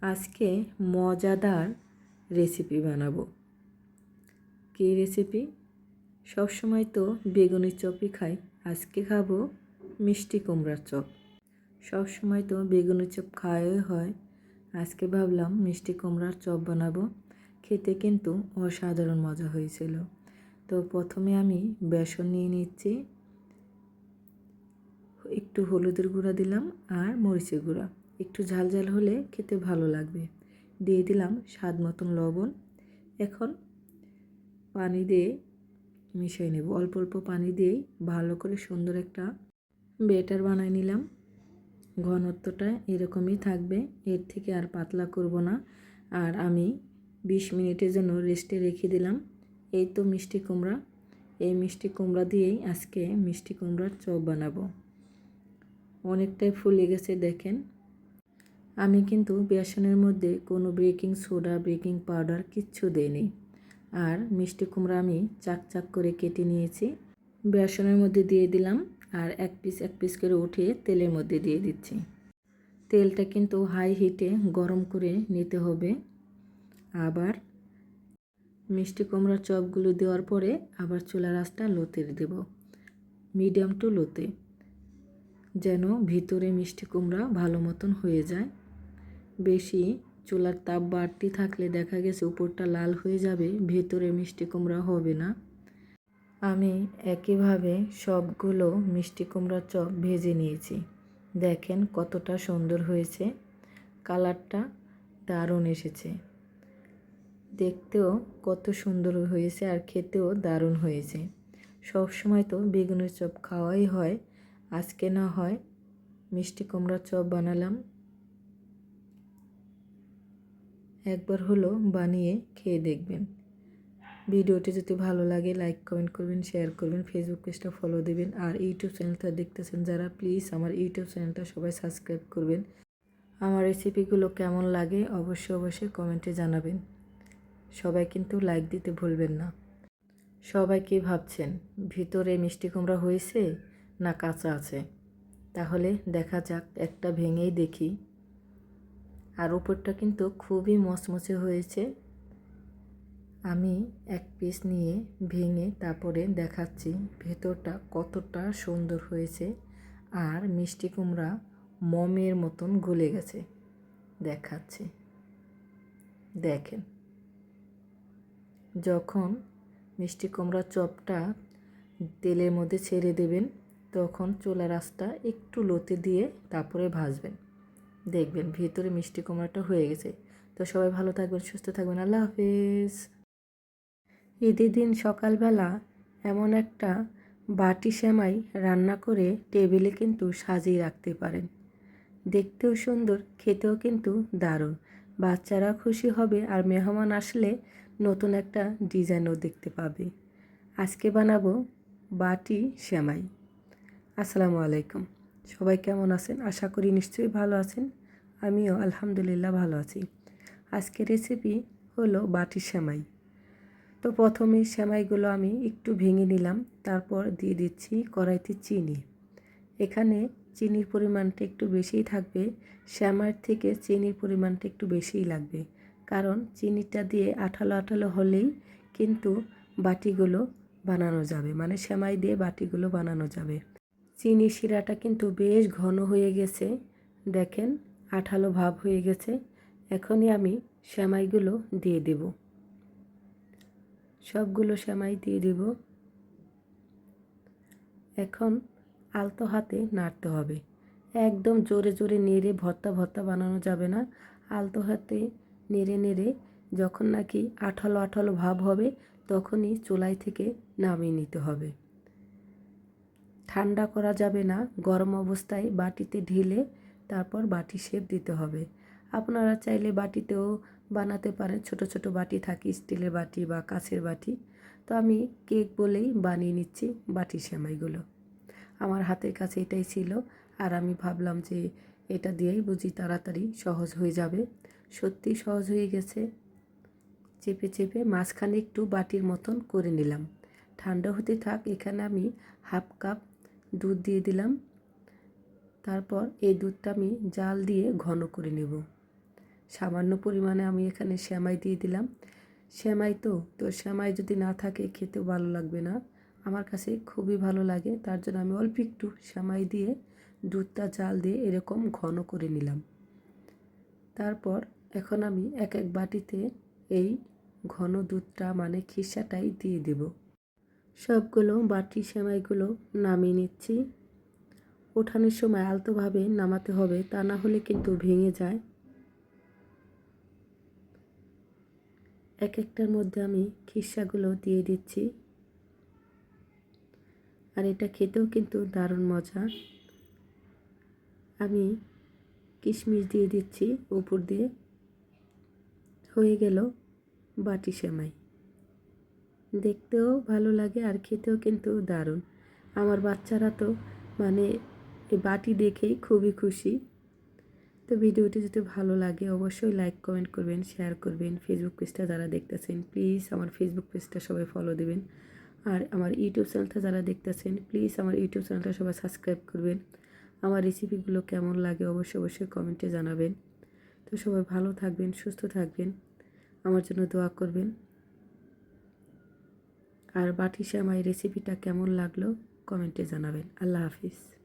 আজকে মজাদার রেসিপি বানাবো। কী রেসিপি? সবসময় তো বেগুনের চপই খাই, আজকে খাবো মিষ্টি কুমড়ার চপ। সবসময় তো বেগুনের চপ খাওয়াই হয়, আজকে ভাবলাম মিষ্টি কুমড়ার চপ বানাবো। খেতে কিন্তু অসাধারণ মজা হয়েছিল। তো প্রথমে আমি বেসন নিয়ে নিচ্ছি, একটু হলুদের গুঁড়া দিলাম আর মরিচের গুঁড়া। একটু ঝাল ঝাল হলে খেতে ভালো লাগবে। দিয়ে দিলাম স্বাদ মতন লবণ। এখন পানি দিয়ে মিশিয়ে নেব, অল্প অল্প পানি দিয়েই ভালো করে সুন্দর একটা ব্যাটার বানিয়ে নিলাম। ঘনত্বটা এরকমই থাকবে, এর থেকে আর পাতলা করব না। আর আমি 20 মিনিটের জন্য রেস্টে রেখে দিলাম। এই তো মিষ্টি কুমড়া, এই মিষ্টি কুমড়া দিয়েই আজকে মিষ্টি কুমড়ার চপ বানাবো। অনেকটাই ফুলে গেছে দেখেন। আমি কিন্তু বেসনের মধ্যে কোনো বেকিং সোডা, বেকিং পাউডার কিচ্ছু দেইনি। আর মিষ্টি কুমড়া আমি চাক চাক করে কেটে নিয়েছি, বেসনের মধ্যে দিয়ে দিলাম। আর এক পিস করে উঠিয়ে তেলের মধ্যে দিয়ে দিচ্ছি। তেলটা কিন্তু হাই হিটে গরম করে নিতে হবে। আবার মিষ্টি কুমড়ার চপগুলো দেওয়ার পরে আবার চুলার আঁচটা লোতে দেব, মিডিয়াম টু লোতে, যেন ভিতরে মিষ্টি কুমড়া ভালো মতন হয়ে যায়। বেশি চুলার তাপ বাড়তি থাকলে দেখা গেছে উপরটা লাল হয়ে যাবে, ভেতরে মিষ্টি কুমড়া হবে না। আমি একইভাবে সবগুলো মিষ্টি কুমড়ার চপ ভেজে নিয়েছি। দেখেন কতটা সুন্দর হয়েছে, কালারটা দারুণ এসেছে, দেখতেও কত সুন্দর হয়েছে আর খেতেও দারুণ হয়েছে। সব সময় তো বেগুনের চপ খাওয়াই হয়, আজকে না হয় মিষ্টি কুমড়ার চপ বানালাম। একবার হলো বানিয়ে খেয়ে দেখবেন। ভিডিওটি যদি ভালো লাগে লাইক কমেন্ট করবেন, শেয়ার করবেন, ফেসবুক পেজটা ফলো দেবেন। আর ইউটিউব চ্যানেলটা দেখতেছেন যারা, প্লিজ আমার ইউটিউব চ্যানেলটা সবাই সাবস্ক্রাইব করবেন। আমার রেসিপিগুলো কেমন লাগে অবশ্যই কমেন্টে জানাবেন। সবাই কিন্তু লাইক দিতে ভুলবেন না। সবাই কি ভাবছেন, ভিতরে মিষ্টি কুমড়া হয়েছে না কাঁচা আছে? তাহলে দেখা যাক, একটা ভেঙেই দেখি। আর উপরটা কিন্তু খুবই মচমচে হয়েছে। আমি এক পিস নিয়ে ভেঙে তারপরে দেখাচ্ছি ভেতরটা কতটা সুন্দর হয়েছে। আর মিষ্টি কুমড়া মমের মতন গলে গেছে, দেখাচ্ছি দেখেন। যখন মিষ্টি কুমড়ার চপটা তেলের মধ্যে ছেড়ে দেবেন, তখন চুলার আঁচটা একটু লোতে দিয়ে তারপরে ভাজবেন, দেখবেন ভিতরে মিষ্টি কুমড়াটা হয়ে গেছে। তো সবাই ভালো থাকবেন, সুস্থ থাকবেন, আল্লাহ হাফেজ। ঈদের দিন সকালবেলা এমন একটা বাটি সেমাই রান্না করে টেবিলে কিন্তু সাজিয়ে রাখতে পারেন। দেখতেও সুন্দর, খেতেও কিন্তু দারুণ। বাচ্চারা খুশি হবে আর মেহমান আসলে নতুন একটা ডিজাইনও দেখতে পাবে। আজকে বানাবো বাটি সেমাই। আসসালামু আলাইকুম। সবাই কেমন আছেন? আশা করি নিশ্চয়ই ভালো আছেন। আমিও আলহামদুলিল্লাহ ভালো আছি। আজকের রেসিপি হলো বাটি সেমাই। তো প্রথমে সেমাইগুলো আমি একটু ভেঙে নিলাম, তারপর দিয়ে দিচ্ছি কড়াইতে চিনি। এখানে চিনির পরিমাণটা একটু বেশিই থাকবে, সেমাইয়ের থেকে চিনির পরিমাণটা একটু বেশিই লাগবে। কারণ চিনিটা দিয়ে আঠালো আঠালো হলেই কিন্তু বাটিগুলো বানানো যাবে, মানে সেমাই দিয়ে বাটিগুলো বানানো যাবে। চিনি শিরাটা কিন্তু বেশ ঘন হয়ে গেছে, দেখেন আঠালো ভাব হয়ে গেছে। এখনই আমি সেমাইগুলো দিয়ে দেব, সবগুলো সেমাই দিয়ে দেব। এখন আলতো হাতে নাড়তে হবে, একদম জোরে জোরে নেড়ে ভর্তা ভর্তা বানানো যাবে না। আলতো হাতে নেড়ে নেড়ে যখন নাকি আঠালো আঠালো ভাব হবে, তখনই চুলাই থেকে নামিয়ে নিতে হবে। ঠান্ডা করা যাবে না, গরম অবস্থায় বাটিতে ঢেলে তারপর বাটি শেপ দিতে হবে। আপনারা চাইলে বাটিতেও বানাতে পারেন, ছোট ছোট বাটি থাকে, স্টিলের বাটি বা কাঁচের বাটি। তো আমি কেক বলেই বানিয়ে নিচ্ছি বাটি সেমাইগুলো। আমার হাতের কাছে এটাই ছিল, আর আমি ভাবলাম যে এটা দিয়েই বুঝি তাড়াতাড়ি সহজ হয়ে যাবে। সত্যি সহজ হয়ে গেছে। চেপে চেপে মাঝখানে একটু বাটির মতন করে নিলাম। ঠান্ডা হতে থাক, এখানে আমি হাফ কাপ দুধ দিয়ে দিলাম। তারপর এই দুধটা আমি জাল দিয়ে ঘন করে নেব। সামান্য পরিমাণে আমি এখানে সেমাই দিয়ে দিলাম। সেমাই তো সেমাই যদি না থাকে খেতেও ভালো লাগবে না। আমার কাছে খুবই ভালো লাগে, তার জন্য আমি অল্প একটু সেমাই দিয়ে দুধটা জাল দিয়ে এরকম ঘন করে নিলাম। তারপর এখন আমি এক এক বাটিতে এই ঘন দুধটা মানে খিসাটাই দিয়ে দেব। সবগুলো বাটি সেমাইগুলো নামিয়ে নিচ্ছি। ওঠানোর সময় আলতোভাবে নামাতে হবে, তা না হলে কিন্তু ভেঙে যায়। এক একটার মধ্যে আমি খিসাগুলো দিয়ে দিচ্ছি। আর এটা খেতেও কিন্তু দারুণ মজা। আমি কিশমিশ দিয়ে দিচ্ছি উপর দিয়ে। হয়ে গেল বাটি সেমাই। দেখতেও ভালো লাগে আর খেতেও কিন্তু দারুণ। আমার বাচ্চারা তো মানে এই বাটি দেখেই খুবই খুশি। তো ভিডিওটি যদি ভালো লাগে অবশ্যই লাইক কমেন্ট করবেন, শেয়ার করবেন। ফেসবুক পেজটা যারা দেখতেছেন প্লিজ আমার ফেসবুক পেজটা সবাই ফলো দেবেন। আর আমার ইউটিউব চ্যানেলটা যারা দেখতেছেন প্লিজ আমার ইউটিউব চ্যানেলটা সবাই সাবস্ক্রাইব করবেন। আমার রেসিপিগুলো কেমন লাগে অবশ্যই কমেন্টে জানাবেন। তো সবাই ভালো থাকবেন, সুস্থ থাকবেন, আমার জন্য দোয়া করবেন। আর বাটি সেমাই রেসিপিটা কেমন লাগলো কমেন্টে জানাবেন। আল্লাহ হাফিজ।